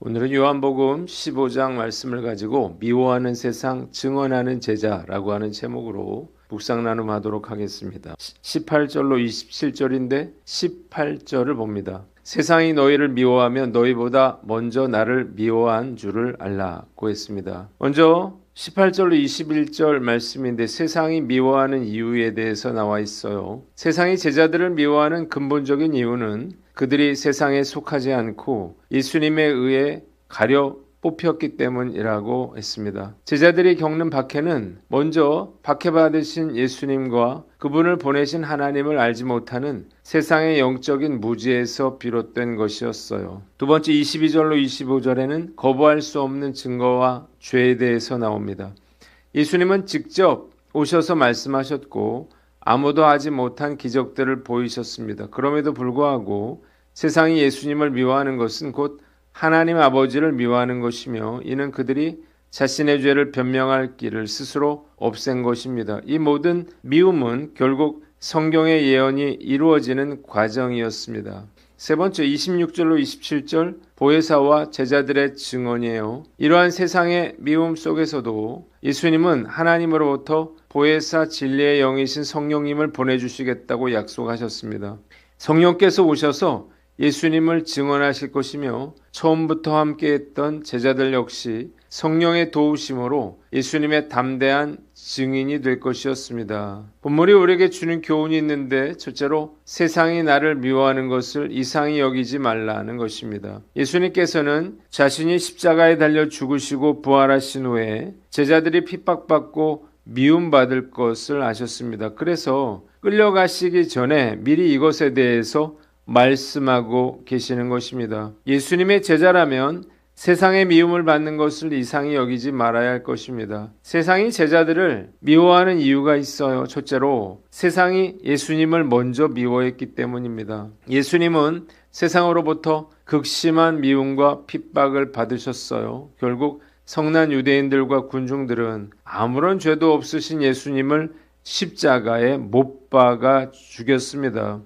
오늘은 요한복음 15장 말씀을 가지고 미워하는 세상 증언하는 제자라고 하는 제목으로 묵상 나눔하도록 하겠습니다. 18절로 27절인데 18절을 봅니다. 세상이 너희를 미워하면 너희보다 먼저 나를 미워한 줄을 알라고 했습니다. 먼저 18절로 21절 말씀인데 세상이 미워하는 이유에 대해서 나와 있어요. 세상이 제자들을 미워하는 근본적인 이유는 그들이 세상에 속하지 않고 예수님에 의해 가려 뽑혔기 때문이라고 했습니다. 제자들이 겪는 박해는 먼저 박해받으신 예수님과 그분을 보내신 하나님을 알지 못하는 세상의 영적인 무지에서 비롯된 것이었어요. 두 번째 22절로 25절에는 거부할 수 없는 증거와 죄에 대해서 나옵니다. 예수님은 직접 오셔서 말씀하셨고 아무도 하지 못한 기적들을 보이셨습니다. 그럼에도 불구하고 세상이 예수님을 미워하는 것은 곧 하나님 아버지를 미워하는 것이며 이는 그들이 자신의 죄를 변명할 길을 스스로 없앤 것입니다. 이 모든 미움은 결국 성경의 예언이 이루어지는 과정이었습니다. 세 번째 26절로 27절 보혜사와 제자들의 증언이에요. 이러한 세상의 미움 속에서도 예수님은 하나님으로부터 보혜사 진리의 영이신 성령님을 보내주시겠다고 약속하셨습니다. 성령께서 오셔서 예수님을 증언하실 것이며 처음부터 함께했던 제자들 역시 성령의 도우심으로 예수님의 담대한 증인이 될 것이었습니다. 본문이 우리에게 주는 교훈이 있는데 첫째로 세상이 나를 미워하는 것을 이상히 여기지 말라는 것입니다. 예수님께서는 자신이 십자가에 달려 죽으시고 부활하신 후에 제자들이 핍박받고 미움받을 것을 아셨습니다. 그래서 끌려가시기 전에 미리 이것에 대해서 말씀하고 계시는 것입니다. 예수님의 제자라면 세상의 미움을 받는 것을 이상히 여기지 말아야 할 것입니다. 세상이 제자들을 미워하는 이유가 있어요. 첫째로 세상이 예수님을 먼저 미워했기 때문입니다. 예수님은 세상으로부터 극심한 미움과 핍박을 받으셨어요. 결국 성난 유대인들과 군중들은 아무런 죄도 없으신 예수님을 십자가에 못 박아 죽였습니다.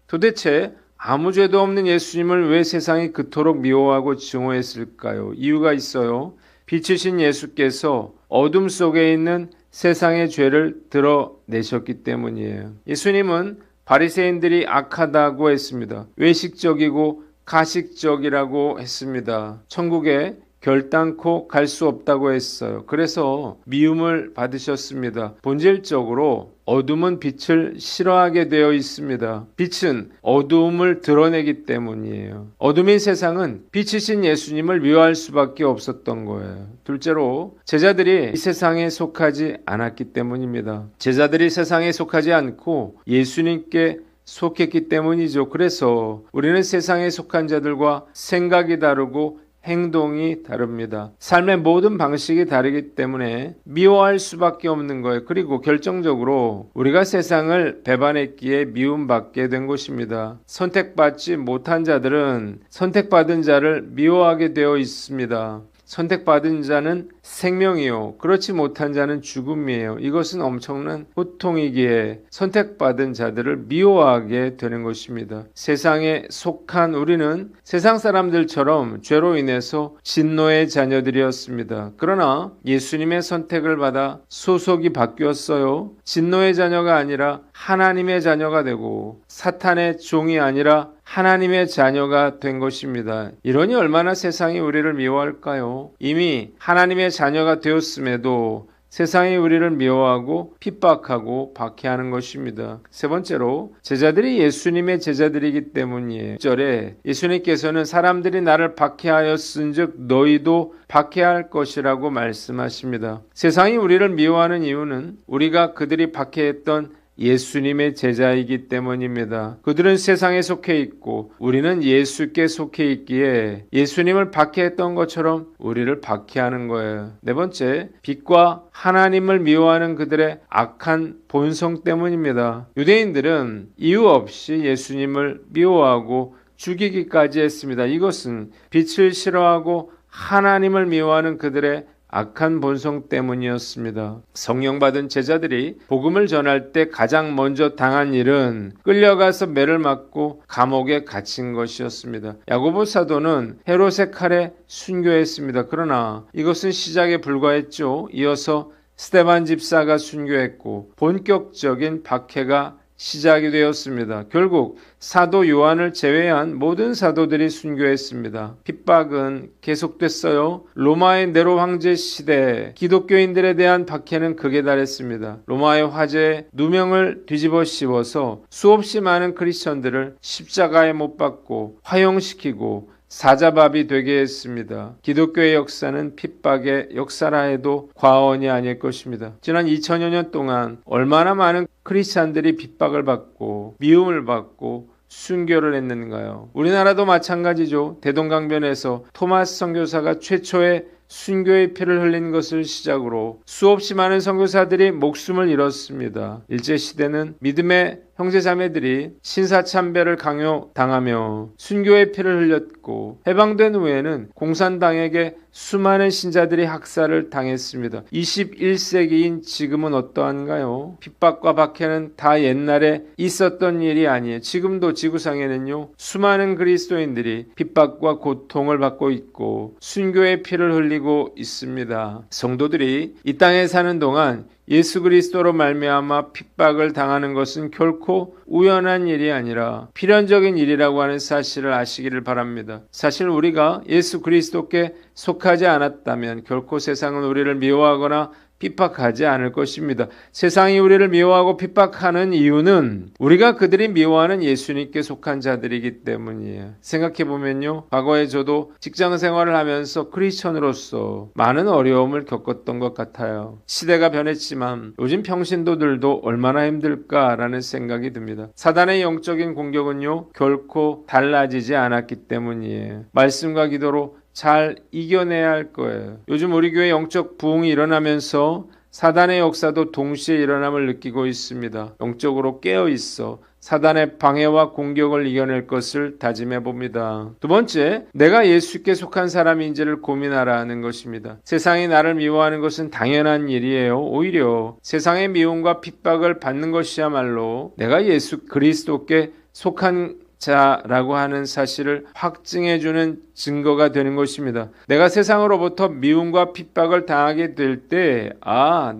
도대체 아무 죄도 없는 예수님을 왜 세상이 그토록 미워하고 증오했을까요? 이유가 있어요. 빛이신 예수께서 어둠 속에 있는 세상의 죄를 드러내셨기 때문이에요. 예수님은 바리새인들이 악하다고 했습니다. 외식적이고 가식적이라고 했습니다. 천국에 결단코 갈 수 없다고 했어요. 그래서 미움을 받으셨습니다. 본질적으로 어둠은 빛을 싫어하게 되어 있습니다. 빛은 어두움을 드러내기 때문이에요. 어둠인 세상은 빛이신 예수님을 미워할 수밖에 없었던 거예요. 둘째로 제자들이 이 세상에 속하지 않았기 때문입니다. 제자들이 세상에 속하지 않고 예수님께 속했기 때문이죠. 그래서 우리는 세상에 속한 자들과 생각이 다르고 행동이 다릅니다. 삶의 모든 방식이 다르기 때문에 미워할 수밖에 없는 거예요. 그리고 결정적으로 우리가 세상을 배반했기에 미움받게 된 것입니다. 선택받지 못한 자들은 선택받은 자를 미워하게 되어 있습니다. 선택받은 자는 생명이요. 그렇지 못한 자는 죽음이에요. 이것은 엄청난 고통이기에 선택받은 자들을 미워하게 되는 것입니다. 세상에 속한 우리는 세상 사람들처럼 죄로 인해서 진노의 자녀들이었습니다. 그러나 예수님의 선택을 받아 소속이 바뀌었어요. 진노의 자녀가 아니라 하나님의 자녀가 되고 사탄의 종이 아니라 하나님의 자녀가 된 것입니다. 이러니 얼마나 세상이 우리를 미워할까요? 이미 하나님의 자녀가 되었음에도 세상이 우리를 미워하고 핍박하고 박해하는 것입니다. 세 번째로 제자들이 예수님의 제자들이기 때문이에요. 1절에 예수님께서는 사람들이 나를 박해하였은즉 너희도 박해할 것이라고 말씀하십니다. 세상이 우리를 미워하는 이유는 우리가 그들이 박해했던 예수님의 제자이기 때문입니다. 그들은 세상에 속해 있고 우리는 예수께 속해 있기에 예수님을 박해했던 것처럼 우리를 박해하는 거예요. 네 번째, 빛과 하나님을 미워하는 그들의 악한 본성 때문입니다. 유대인들은 이유 없이 예수님을 미워하고 죽이기까지 했습니다. 이것은 빛을 싫어하고 하나님을 미워하는 그들의 악한 본성 때문이었습니다. 성령받은 제자들이 복음을 전할 때 가장 먼저 당한 일은 끌려가서 매를 맞고 감옥에 갇힌 것이었습니다. 야고보 사도는 헤롯의 칼에 순교했습니다. 그러나 이것은 시작에 불과했죠. 이어서 스데반 집사가 순교했고 본격적인 박해가 시작이 되었습니다. 결국 사도 요한을 제외한 모든 사도들이 순교했습니다. 핍박은 계속됐어요. 로마의 네로 황제 시대 기독교인들에 대한 박해는 극에 달했습니다. 로마의 화재에 누명을 뒤집어 씌워서 수없이 많은 크리스천들을 십자가에 못 박고 화형시키고 사자밥이 되게 했습니다. 기독교의 역사는 핍박의 역사라 해도 과언이 아닐 것입니다. 지난 2000여 년 동안 얼마나 많은 크리스찬들이 핍박을 받고 미움을 받고 순교를 했는가요? 우리나라도 마찬가지죠. 대동강변에서 토마스 선교사가 최초의 순교의 피를 흘린 것을 시작으로 수없이 많은 선교사들이 목숨을 잃었습니다. 일제시대는 믿음의 형제자매들이 신사참배를 강요당하며 순교의 피를 흘렸고 해방된 후에는 공산당에게 수많은 신자들이 학살을 당했습니다. 21세기인 지금은 어떠한가요? 핍박과 박해는 다 옛날에 있었던 일이 아니에요. 지금도 지구상에는요 수많은 그리스도인들이 핍박과 고통을 받고 있고 순교의 피를 흘리고 있습니다. 성도들이 이 땅에 사는 동안 예수 그리스도로 말미암아 핍박을 당하는 것은 결코 우연한 일이 아니라 필연적인 일이라고 하는 사실을 아시기를 바랍니다. 사실 우리가 예수 그리스도께 속하지 않았다면 결코 세상은 우리를 미워하거나 핍박하지 않을 것입니다. 세상이 우리를 미워하고 핍박하는 이유는 우리가 그들이 미워하는 예수님께 속한 자들이기 때문이에요. 생각해보면요. 과거에 저도 직장 생활을 하면서 크리스천으로서 많은 어려움을 겪었던 것 같아요. 시대가 변했지만 요즘 평신도들도 얼마나 힘들까라는 생각이 듭니다. 사단의 영적인 공격은요. 결코 달라지지 않았기 때문이에요. 말씀과 기도로 잘 이겨내야 할 거예요. 요즘 우리 교회 영적 부흥이 일어나면서 사단의 역사도 동시에 일어남을 느끼고 있습니다. 영적으로 깨어 있어 사단의 방해와 공격을 이겨낼 것을 다짐해 봅니다. 두 번째, 내가 예수께 속한 사람인지를 고민하라는 것입니다. 세상이 나를 미워하는 것은 당연한 일이에요. 오히려 세상의 미움과 핍박을 받는 것이야말로 내가 예수 그리스도께 속한 자라고 하는 사실을 확증해주는 증거가 되는 것입니다. 내가 세상으로부터 미움과 핍박을 당하게 될 때,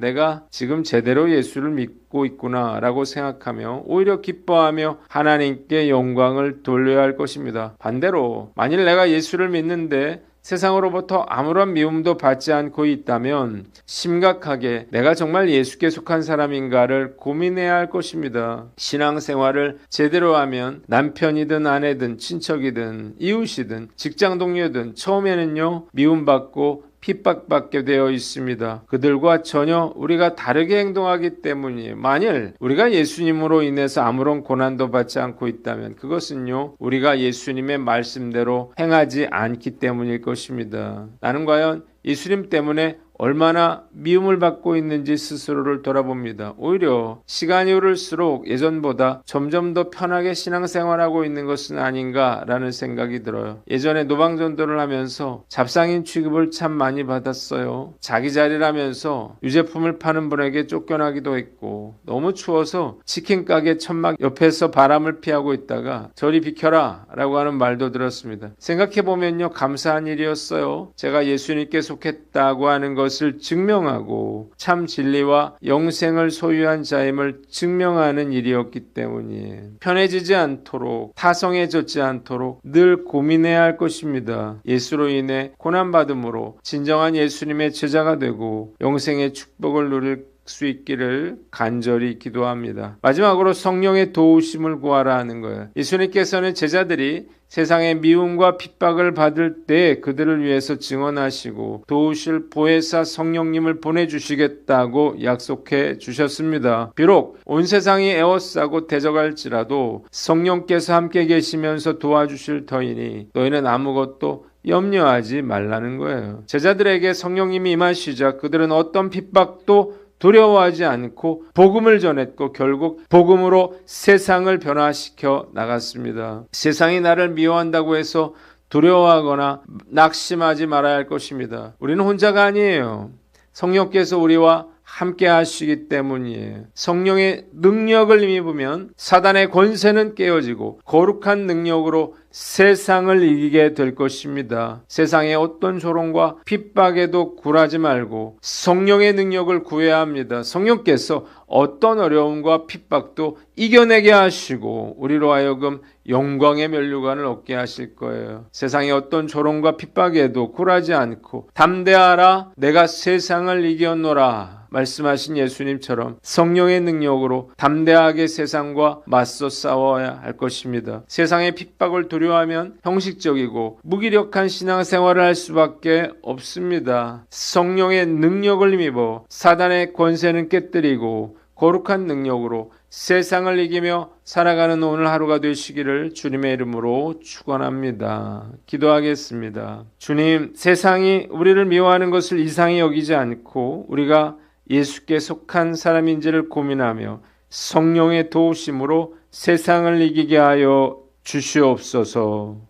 내가 지금 제대로 예수를 믿고 있구나 라고 생각하며 오히려 기뻐하며 하나님께 영광을 돌려야 할 것입니다. 반대로 만일 내가 예수를 믿는데 세상으로부터 아무런 미움도 받지 않고 있다면 심각하게 내가 정말 예수께 속한 사람인가를 고민해야 할 것입니다. 신앙생활을 제대로 하면 남편이든 아내든 친척이든 이웃이든 직장 동료든 처음에는요 미움받고 핍박받게 되어 있습니다. 그들과 전혀 우리가 다르게 행동하기 때문이에요. 만일 우리가 예수님으로 인해서 아무런 고난도 받지 않고 있다면 그것은요 우리가 예수님의 말씀대로 행하지 않기 때문일 것입니다. 나는 과연 예수님 때문에 얼마나 미움을 받고 있는지 스스로를 돌아봅니다. 오히려 시간이 흐를수록 예전보다 점점 더 편하게 신앙생활하고 있는 것은 아닌가라는 생각이 들어요. 예전에 노방전도를 하면서 잡상인 취급을 참 많이 받았어요. 자기 자리라면서 유제품을 파는 분에게 쫓겨나기도 했고 너무 추워서 치킨 가게 천막 옆에서 바람을 피하고 있다가 저리 비켜라 라고 하는 말도 들었습니다. 생각해보면요 감사한 일이었어요. 제가 예수님께 속했다고 하는 것을 증명하고 참 진리와 영생을 소유한 자임을 증명하는 일이었기 때문이에요. 편해지지 않도록 타성해졌지 않도록 늘 고민해야 할 것입니다. 예수로 인해 고난받음으로 진정한 예수님의 제자가 되고 영생의 축복을 누릴 수 있기를 간절히 기도합니다. 마지막으로 성령의 도우심을 구하라 하는 거예요. 예수님께서는 제자들이 세상의 미움과 핍박을 받을 때 그들을 위해서 증언하시고 도우실 보혜사 성령님을 보내주시겠다고 약속해 주셨습니다. 비록 온 세상이 에워싸고 대적할지라도 성령께서 함께 계시면서 도와주실 터이니 너희는 아무것도 염려하지 말라는 거예요. 제자들에게 성령님이 임하시자 그들은 어떤 핍박도 두려워하지 않고 복음을 전했고 결국 복음으로 세상을 변화시켜 나갔습니다. 세상이 나를 미워한다고 해서 두려워하거나 낙심하지 말아야 할 것입니다. 우리는 혼자가 아니에요. 성령께서 우리와 함께 하시기 때문이에요. 성령의 능력을 입으면 사단의 권세는 깨어지고 거룩한 능력으로 세상을 이기게 될 것입니다. 세상의 어떤 조롱과 핍박에도 굴하지 말고 성령의 능력을 구해야 합니다. 성령께서 어떤 어려움과 핍박도 이겨내게 하시고 우리로 하여금 영광의 면류관을 얻게 하실 거예요. 세상의 어떤 조롱과 핍박에도 굴하지 않고 담대하라, 내가 세상을 이겼노라 말씀하신 예수님처럼 성령의 능력으로 담대하게 세상과 맞서 싸워야 할 것입니다. 세상의 핍박을 두려워하면 형식적이고 무기력한 신앙생활을 할 수밖에 없습니다. 성령의 능력을 힘입어 사단의 권세는 깨뜨리고 거룩한 능력으로 세상을 이기며 살아가는 오늘 하루가 되시기를 주님의 이름으로 축원합니다. 기도하겠습니다. 주님, 세상이 우리를 미워하는 것을 이상히 여기지 않고 우리가 예수께 속한 사람인지를 고민하며 성령의 도우심으로 세상을 이기게 하여 주시옵소서.